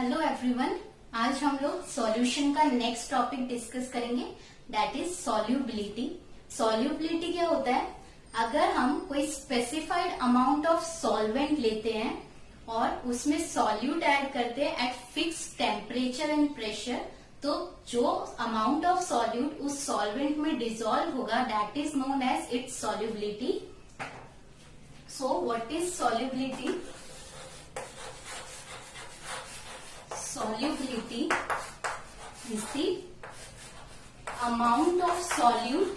Hello everyone, आज हम लोग सॉल्यूशन का नेक्स्ट टॉपिक डिस्कस करेंगे, दैट इज सॉल्युबिलिटी। सॉल्युबिलिटी क्या होता है? अगर हम कोई स्पेसिफाइड अमाउंट ऑफ सॉल्वेंट लेते हैं और उसमें सॉल्यूट ऐड करते हैं at fixed temperature and pressure, तो जो अमाउंट ऑफ सॉल्यूट उस सॉल्वेंट में डिसॉल्व होगा that is known as its solubility. So what is solubility? Solubility is the amount of solute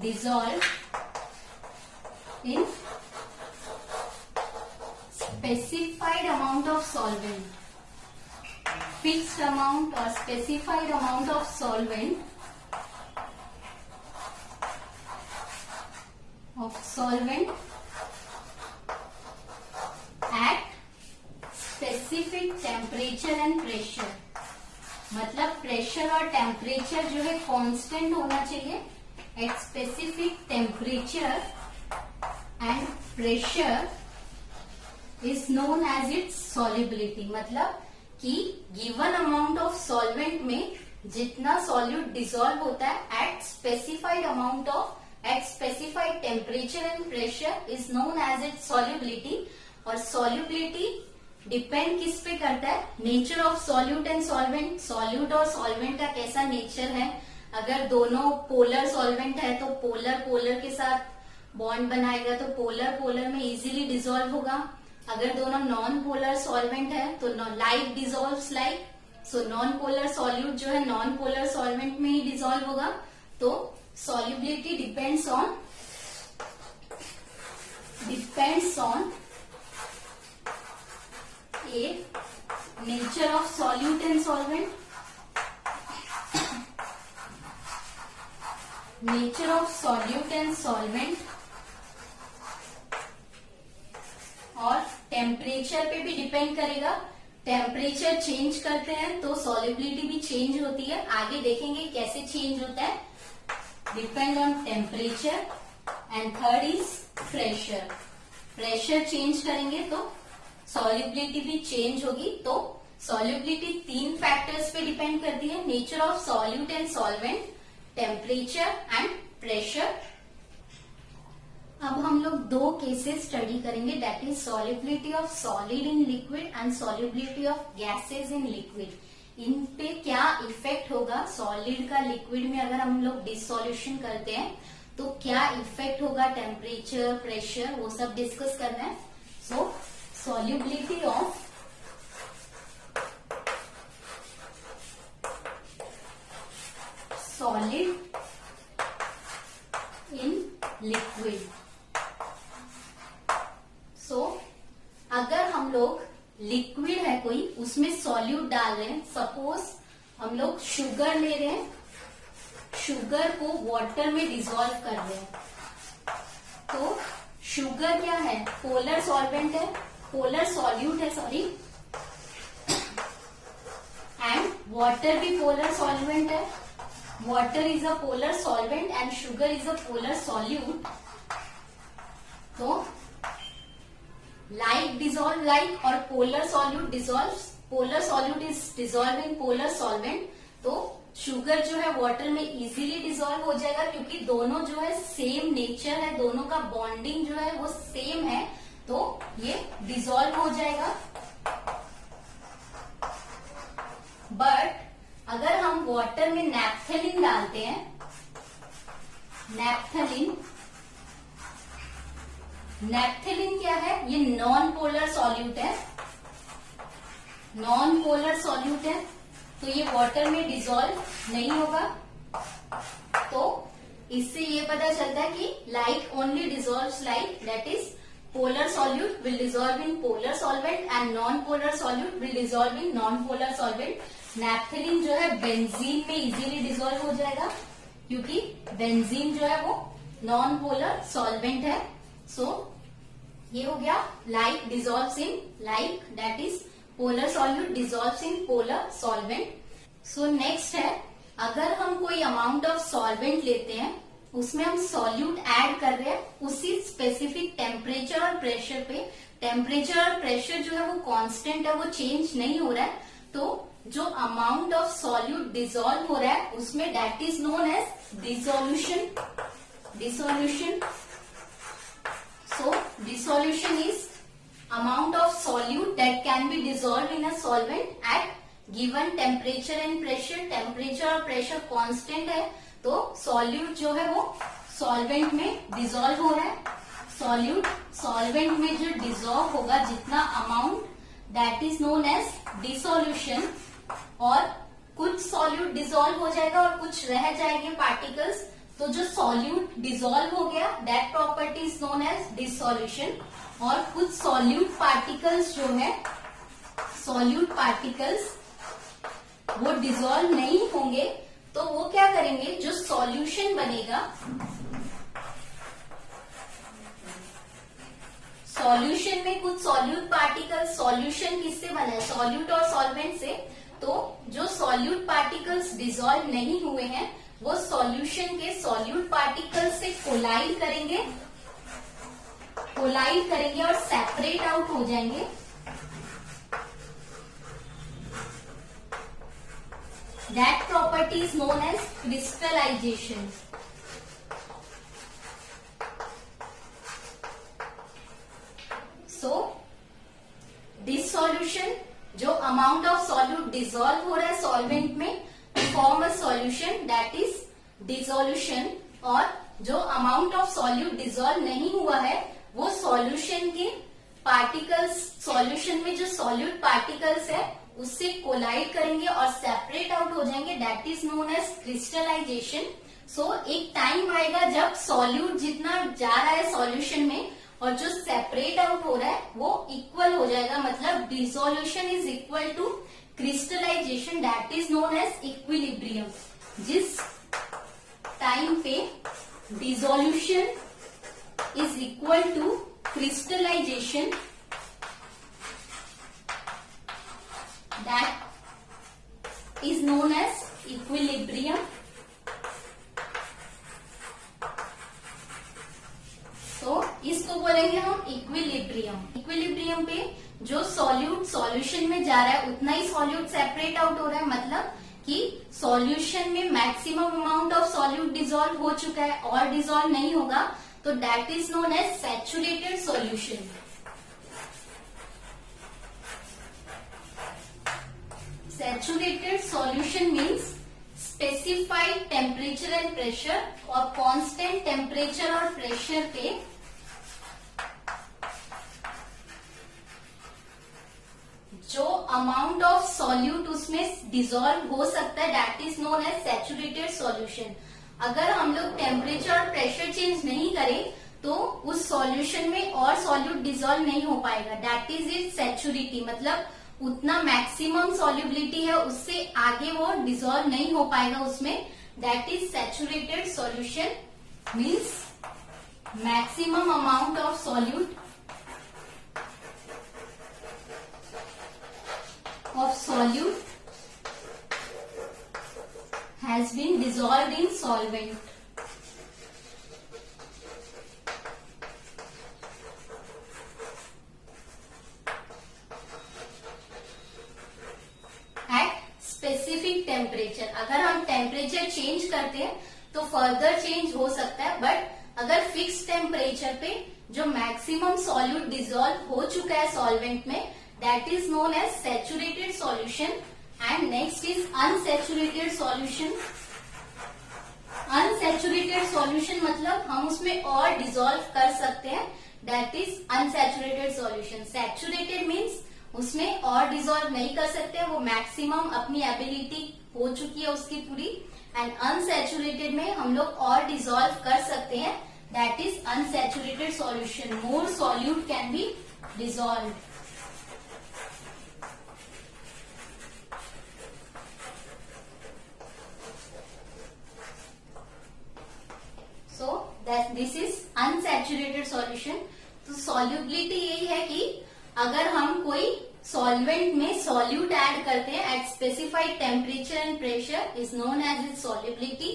dissolved in specified amount of solvent. Fixed amount or specified amount of solvent at specific temperature and pressure। मतलब pressure और temperature जो है constant होना चाहिए at specific temperature and pressure is known as its solubility. मतलब कि given amount of solvent में जितना सॉल्यूट डिसॉल्व होता है eight specified amount of at specified temperature and pressure is known as its solubility। और solubility depend किस पे करता है? Nature of solute and solvent. Solute और सॉल्वेंट का कैसा नेचर है? अगर दोनों पोलर सॉल्वेंट है तो पोलर पोलर के साथ बॉन्ड बनाएगा तो पोलर पोलर में इजीली डिसॉल्व होगा। अगर दोनों नॉन पोलर सॉल्वेंट है तो like dissolves like. So non polar solute जो है नॉन पोलर सॉल्वेंट में ही डिसॉल्व होगा। तो solubility depends on a nature of solute and solvent, nature of solute and solvent, और टेम्परेचर पे भी डिपेंड करेगा। टेम्परेचर चेंज करते हैं तो सॉल्युबिलिटी भी चेंज होती है। आगे देखेंगे कैसे चेंज होता है। Depend on temperature and third is pressure. Pressure change करेंगे तो सॉल्युबिलिटी भी चेंज होगी। तो सॉल्युबिलिटी 3 फैक्टर्स पे डिपेंड करती है, nature of solute and solvent, temperature and pressure. अब हम लोग 2 केसेस स्टडी करेंगे, that is solubility of solid in liquid and solubility of gases in liquid. इन पे क्या इफेक्ट होगा सॉलिड का लिक्विड में अगर हम लोग डिसोल्यूशन करते हैं तो क्या इफेक्ट होगा, टेम्परेचर, प्रेशर, वो सब डिस्कस करना है। So solubility of solid in liquid. So अगर हम लोग लिक्विड है कोई, उसमें सॉल्यूट डाल रहे हैं, सपोज हम लोग शुगर ले रहे हैं, शुगर को वाटर में डिसॉल्व कर रहे हैं, तो शुगर क्या है? पोलर सॉल्वेंट है, पोलर सॉल्यूट है सॉरी, एंड वाटर भी पोलर सॉल्वेंट है। Water is a polar solvent and sugar is a polar solute. तो like dissolve like और polar solute dissolves, polar solute is dissolved in polar solvent। तो sugar जो है water में easily dissolve हो जाएगा क्योंकि दोनों जो है सेम नेचर है, दोनों का बॉन्डिंग जो है वो सेम है, तो ये डिसॉल्व हो जाएगा। बट अगर हम वाटर में नैप्थेलिन डालते हैं, नैप्थेलिन क्या है? ये नॉन पोलर सॉल्यूट है, नॉन पोलर सॉल्यूट है, तो ये वाटर में डिसॉल्व नहीं होगा। तो इससे ये पता चलता है कि like only dissolves like, that is polar solute will dissolve in polar solvent and non polar solute will dissolve in non polar solvent. Naphthalene जो है बेंजीन में इजीली डिसॉल्व हो जाएगा क्योंकि बेंजीन जो है वो नॉन पोलर सॉल्वेंट है। सो ये हो गया like dissolves in like, that is polar solute dissolves in polar solvent. So next है, अगर हम कोई अमाउंट ऑफ सॉल्वेंट लेते हैं उसमें हम सॉल्यूट ऐड कर रहे हैं, उसी प्रेशर पे टेम्परेचर और प्रेशर जो है वो कांस्टेंट है, वो चेंज नहीं हो रहा है, तो जो अमाउंट ऑफ सॉल्यूट डिसॉल्व हो रहा है उसमें that is known as dissolution. So dissolution is amount of solute that can be dissolved in a solvent at given temperature and pressure। Temperature और प्रेशर कांस्टेंट है तो सॉल्यूट जो है वो सॉल्वेंट में डिसॉल्व हो रहा है। सॉल्यूट सॉल्वेंट में जो डिसॉल्व होगा जितना amount that is known as dissolution. और कुछ सॉल्यूट डिसॉल्व हो जाएगा और कुछ रह जाएंगे पार्टिकल्स, तो जो सॉल्यूट डिसॉल्व हो गया that property is known as dissolution. और कुछ सॉल्यूट पार्टिकल्स जो है, सॉल्यूट पार्टिकल्स वो डिसॉल्व नहीं होंगे, तो वो क्या करेंगे, जो सॉल्यूशन बनेगा, सॉल्यूशन में कुछ सॉल्यूट पार्टिकल्स, सॉल्यूशन किससे बना है, सॉल्यूट और सॉल्वेंट से, तो जो सॉल्यूट पार्टिकल्स डिसॉल्व नहीं हुए हैं वो सॉल्यूशन के सॉल्यूट पार्टिकल्स से कोलाइड करेंगे और सेपरेट आउट हो जाएंगे। That property is known as crystallisation. So dissolution, जो अमाउंट ऑफ सॉल्यूट डिसॉल्व हो रहा है सॉल्वेंट में form a solution that is dissolution. और जो अमाउंट ऑफ सॉल्यूट डिसॉल्व नहीं हुआ है वो सॉल्यूशन के पार्टिकल्स, सॉल्यूशन में जो सॉल्यूट पार्टिकल्स है उससे कोलाइड करेंगे और सेपरेट आउट हो जाएंगे, that is known as crystallisation. So एक टाइम आएगा जब सॉल्यूट जितना जा रहा है सॉल्यूशन में और जो सेपरेट आउट हो रहा है वो इक्वल हो जाएगा, मतलब dissolution is equal to crystallisation, that is known as equilibrium. जिस टाइम पे dissolution is equal to crystallization, that is known as equilibrium। तो इसको बोलेंगे हम इक्विलिब्रियम। इक्विलिब्रियम पे जो सॉल्यूट सॉल्यूशन में जा रहा है उतना ही सॉल्यूट सेपरेट आउट हो रहा है, मतलब कि सॉल्यूशन में maximum amount of solute dissolve हो चुका है और डिसॉल्व नहीं होगा, तो that is known as saturated solution. Saturated solution means specified temperature and pressure, और कांस्टेंट टेम्परेचर और प्रेशर पे जो अमाउंट ऑफ सॉल्यूट उसमें डिसॉल्व हो सकता है that is known as saturated solution. अगर हम लोग टेम्परेचर और प्रेशर चेंज नहीं करें तो उस सॉल्यूशन में और सॉल्यूट डिसॉल्व नहीं हो पाएगा, दैट इज इट सैचुरिटी, मतलब उतना मैक्सिमम सॉल्युबिलिटी है उससे आगे वो डिसॉल्व नहीं हो पाएगा उसमें, that is saturated solution. Means maximum amount of solute has been dissolved in solvent। At specific temperature, अगर हम टेम्परेचर चेंज करते हैं तो फर्दर चेंज हो सकता है, बट अगर फिक्स टेम्परेचर पे जो मैक्सिमम सॉल्यूट डिसॉल्व हो चुका है सॉल्वेंट में that is known as saturated solution. And next is unsaturated solution. Unsaturated solution मतलब हम उसमें और डिसॉल्व कर सकते हैं, that is unsaturated solution. Saturated means उसमें और डिसॉल्व नहीं कर सकते, वो मैक्सिमम अपनी एबिलिटी हो चुकी है उसकी पूरी। एंड अनसैचुरेटेड में हम लोग और डिसॉल्व कर सकते हैं, that is unsaturated solution. More solute can be dissolve. So that this is unsaturated solution। तो solubility यही है कि अगर हम कोई सॉल्वेंट में सॉल्यूट ऐड करते हैं at specified temperature and pressure is known as it solubility.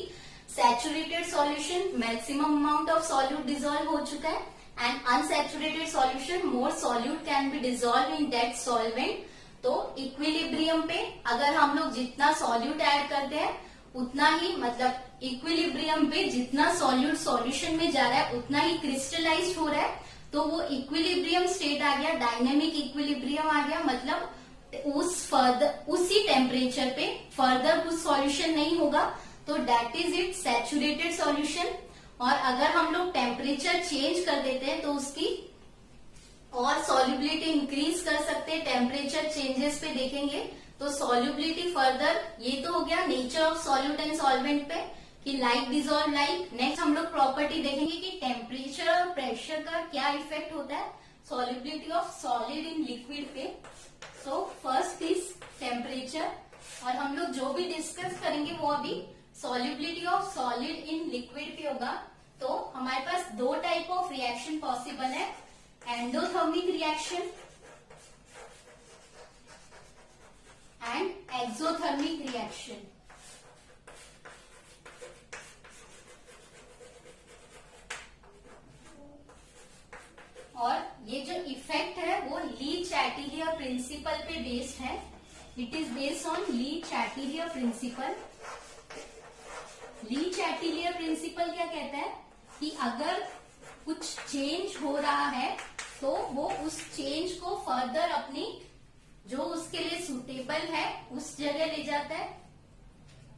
Saturated solution maximum amount of solute dissolve हो चुका है, and unsaturated solution, more solute can be dissolved in that solvent. तो equilibrium पे अगर हम लोग जितना सॉल्यूट ऐड करते हैं उतना ही, मतलब इक्विलिब्रियम पे जितना सॉल्यूट सॉल्यूशन में जा रहा है उतना ही क्रिस्टलाइज्ड हो रहा है, तो वो इक्विलिब्रियम स्टेट आ गया, डायनेमिक इक्विलिब्रियम आ गया। मतलब उसी टेम्परेचर पे फर्दर कुछ सॉल्यूशन नहीं होगा, तो that is it saturated solution. और अगर हम लोग टेम्परेचर चेंज कर देते हैं तो उसकी और सॉल्युबिलिटी इंक्रीज कर सकते हैं, टेम्परेचर चेंजेस पे देखेंगे तो सॉल्युबिलिटी फर्दर। ये तो हो गया nature of solute and solvent पे कि लाइक डिजॉल्व लाइक। नेक्स्ट हम लोग प्रॉपर्टी देखेंगे कि टेम्परेचर और प्रेशर का क्या इफेक्ट होता है solubility of solid in liquid पे। सो फर्स्ट इज टेम्परेचर, और हम लोग जो भी डिस्कस करेंगे वो अभी solubility of solid in liquid पे होगा। तो हमारे पास दो टाइप ऑफ रिएक्शन पॉसिबल है, endothermic reaction and exothermic reaction. और ये जो इफेक्ट है वो ली चैटिलियर प्रिंसिपल पे बेस्ड है। It is based on Le Chatelier principle. Le Chatelier principle क्या कहता है कि अगर कुछ चेंज हो रहा है तो वो उस चेंज को फर्दर अपनी जो उसके लिए सुटेबल है उस जगह ले जाता है।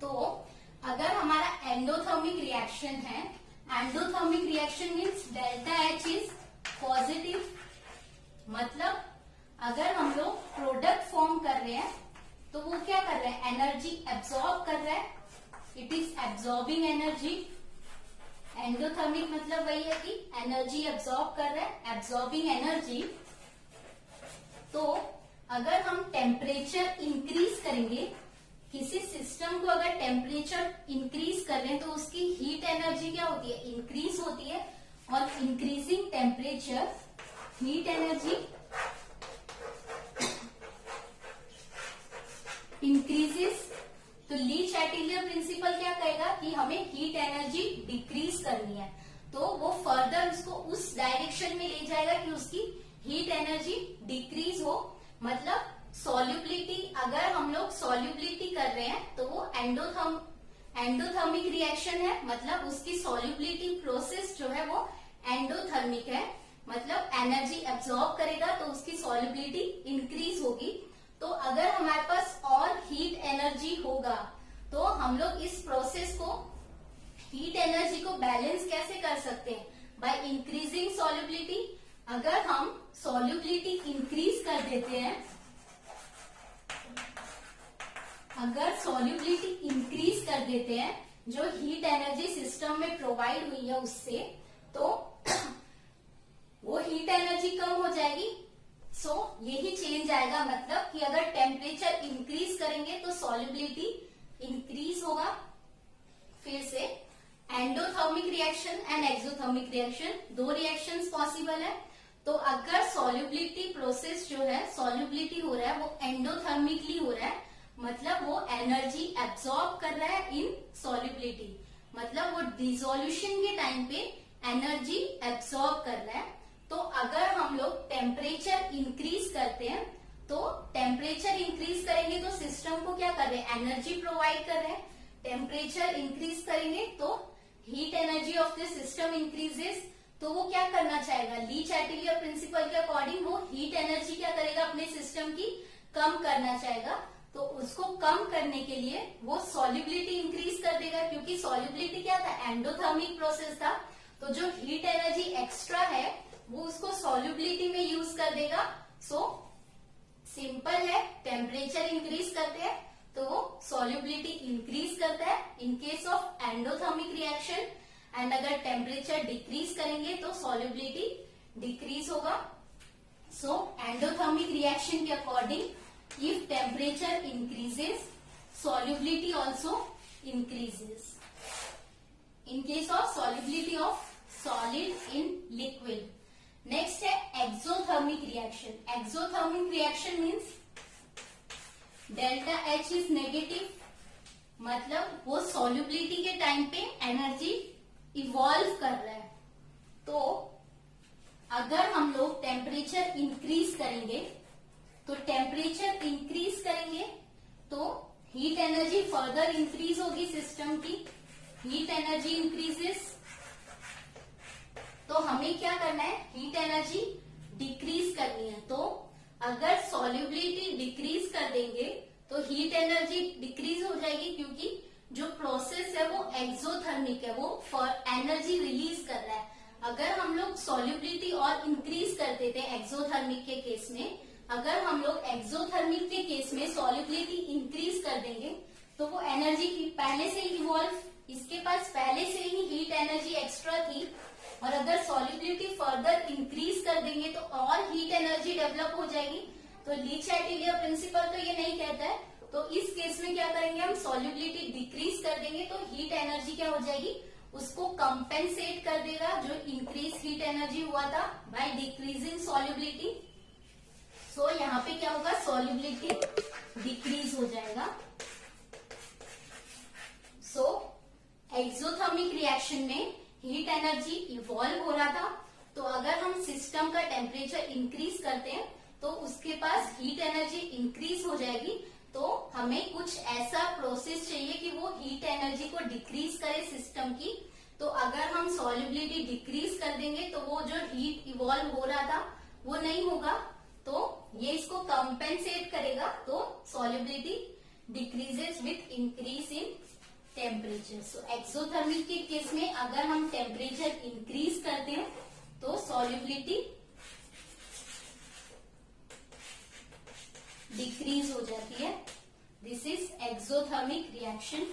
तो अगर हमारा एंडोथर्मिक रिएक्शन है, endothermic reaction means delta H is positive. मतलब अगर हम लोग प्रोडक्ट फॉर्म कर रहे हैं तो वो क्या कर रहा है, एनर्जी एब्सॉर्ब कर रहा है, it is absorbing energy. Endothermic मतलब वही है कि एनर्जी एब्सॉर्ब कर रहा है, एब्सॉर्बिंग एनर्जी। तो अगर हम टेम्परेचर इंक्रीज करेंगे, किसी सिस्टम को अगर टेम्परेचर इंक्रीज कर रहे हैं तो उसकी हीट एनर्जी क्या होती है, इंक्रीज होती है। और increasing temperature heat energy increases. तो ली चैटिलियर प्रिंसिपल क्या कहेगा कि हमें हीट एनर्जी डिक्रीज करनी है, तो वो फर्दर उसको उस डायरेक्शन में ले जाएगा कि उसकी हीट एनर्जी डिक्रीज हो। मतलब सॉल्युबिलिटी, अगर हम लोग सॉल्युबिलिटी कर रहे हैं तो वो एंडोथर्मिक रिएक्शन है, मतलब उसकी सॉल्युबिलिटी प्रोसेस जो है वो एंडोथर्मिक है, मतलब एनर्जी एब्सॉर्ब करेगा तो उसकी सॉल्युबिलिटी इंक्रीज होगी। तो अगर हमारे पास और हीट एनर्जी होगा तो हम लोग इस प्रोसेस को, हीट एनर्जी को बैलेंस कैसे कर सकते हैं, बाय इंक्रीजिंग सॉल्युबिलिटी। अगर हम सॉल्युबिलिटी इंक्रीज कर देते हैं, अगर सॉल्युबिलिटी इंक्रीज कर देते हैं जो हीट एनर्जी सिस्टम में प्रोवाइड हुई है उससे, तो वो हीट एनर्जी कम हो जाएगी। सो यही चेंज आएगा, मतलब कि अगर टेम्परेचर इंक्रीज करेंगे तो सॉल्युबिलिटी इंक्रीज होगा। फिर से endothermic reaction and exothermic reaction, दो रिएक्शंस पॉसिबल है। तो अगर सॉल्युबिलिटी प्रोसेस जो है, सॉल्युबिलिटी हो रहा है वो एंडोथर्मिकली हो रहा है, मतलब वो एनर्जी एब्सॉर्ब कर रहा है इन सॉल्युबिलिटी, मतलब वो डिसोल्यूशन के टाइम पे एनर्जी एब्सॉर्ब कर रहा है। तो अगर हम लोग टेम्परेचर इंक्रीज करते हैं, तो टेम्परेचर इंक्रीज करेंगे तो सिस्टम को क्या कर रहे हैं, एनर्जी प्रोवाइड कर रहे हैं। टेम्परेचर इंक्रीज करेंगे तो heat energy of the system increases, तो वो क्या करना चाहेगा, ली चैटिलियर प्रिंसिपल के अकॉर्डिंग वो हीट एनर्जी क्या करेगा, अपने सिस्टम की कम करना चाहेगा। तो उसको कम करने के लिए वो सॉल्युबिलिटी इंक्रीज कर देगा, क्योंकि सॉल्युबिलिटी क्या था, एंडोथर्मिक प्रोसेस था। तो जो हीट एनर्जी एक्स्ट्रा है वो उसको सॉल्युबिलिटी में यूज कर देगा। सो सिंपल है, टेम्परेचर इंक्रीज करते हैं तो वो सॉल्युबिलिटी इंक्रीज करता है in case of endothermic reaction, and अगर टेम्परेचर डिक्रीज करेंगे तो सॉल्युबिलिटी डिक्रीज होगा। सो एंडोथर्मिक रिएक्शन के according if temperature increases solubility also increases in case of solubility of solid in liquid. Next है exothermic reaction. Exothermic reaction means delta H is negative, मतलब वो solubility के time पे energy evolve कर रहा है। तो टेम्परेचर इंक्रीज करेंगे, तो टेम्परेचर इंक्रीज करेंगे तो हीट एनर्जी फर्दर इंक्रीज होगी सिस्टम की, हीट एनर्जी इंक्रीजेस। तो हमें क्या करना है, हीट एनर्जी डिक्रीज करनी है। तो अगर सॉल्युबिलिटी डिक्रीज कर देंगे तो हीट एनर्जी डिक्रीज हो जाएगी, क्योंकि जो प्रोसेस है वो एक्सोथर्मिक है, वो एनर्जी रिलीज कर रहा है। अगर हम लोग सॉल्युबिलिटी और इंक्रीज कर देते हैं एक्सोथर्मिक के केस में, अगर हम लोग एक्सोथर्मिक के केस में सॉल्युबिलिटी इंक्रीज कर देंगे तो वो एनर्जी की पहले से ही इवॉल्व, इसके पास पहले से ही हीट एनर्जी एक्स्ट्रा थी, और अगर सॉल्युबिलिटी फर्दर इंक्रीज कर देंगे तो और हीट एनर्जी डेवलप हो जाएगी। तो लीच-एटिलियर प्रिंसिपल तो ये नहीं कहता है। तो इस केस में क्या करेंगे, हम सॉल्युबिलिटी डिक्रीज कर देंगे तो हीट एनर्जी क्या हो जाएगी, उसको कंपेंसेट कर देगा जो इंक्रीज हीट एनर्जी हुआ था बाय डिक्रीजिंग सॉल्युबिलिटी। सो यहाँ पे क्या होगा, सॉल्युबिलिटी डिक्रीज हो जाएगा। सो एक्सोथर्मिक रिएक्शन में हीट एनर्जी इवॉल्व हो रहा था, तो अगर हम सिस्टम का टेम्परेचर इंक्रीज करते हैं तो उसके पास हीट एनर्जी इंक्रीज हो जाएगी। तो हमें कुछ ऐसा प्रोसेस चाहिए कि वो हीट एनर्जी को डिक्रीज करे सिस्टम की। तो अगर हम सॉल्युबिलिटी डिक्रीज कर देंगे तो वो जो हीट इवॉल्व हो रहा था वो नहीं होगा, तो ये इसको कंपेंसेट करेगा। तो solubility decreases with increase in temperature. So exothermic के केस में अगर हम टेम्परेचर इंक्रीज करते हैं तो सॉल्युबिलिटी डिक्रीज हो जाती है। This is exothermic reaction.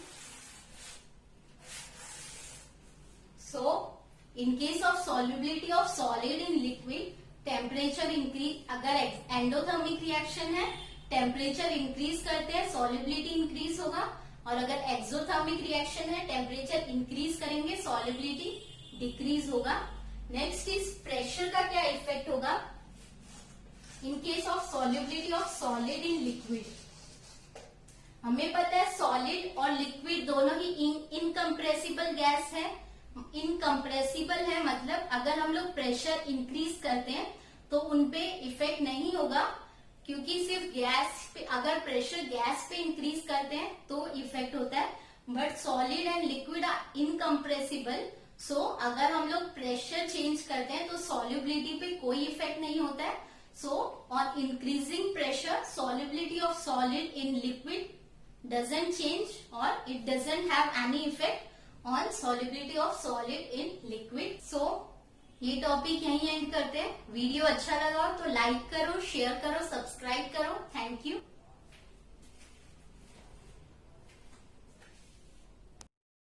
So in case of solubility of solid in liquid, temperature increase, अगर एंडोथर्मिक रिएक्शन है टेम्परेचर इंक्रीज करते हैं सॉल्युबिलिटी इंक्रीज होगा, और अगर एक्सोथर्मिक रिएक्शन है टेम्परेचर इंक्रीज करेंगे सॉल्युबिलिटी डिक्रीज होगा। नेक्स्ट इज प्रेशर का क्या इफेक्ट होगा in case of solubility of solid in liquid. हमें पता है सॉलिड और लिक्विड दोनों ही इनकम्प्रेसिबल गैस है। इनकम्प्रेसिबल है मतलब अगर हम लोग प्रेशर इंक्रीज करते हैं तो उनपे इफेक्ट नहीं होगा, क्योंकि सिर्फ गैस पे, अगर प्रेशर गैस पे इंक्रीज करते हैं तो इफेक्ट होता है। But solid and liquid are incompressible, so अगर हम लोग प्रेशर चेंज करते हैं तो सॉल्युबिलिटी पे कोई इफेक्ट नहीं होता है। So on increasing pressure solubility of solid in liquid doesn't change or it doesn't have any effect on solubility of solid in liquid. So ये टॉपिक यहीं एंड करते हैं। वीडियो अच्छा लगा तो लाइक करो, शेयर करो, सब्सक्राइब करो। Thank you.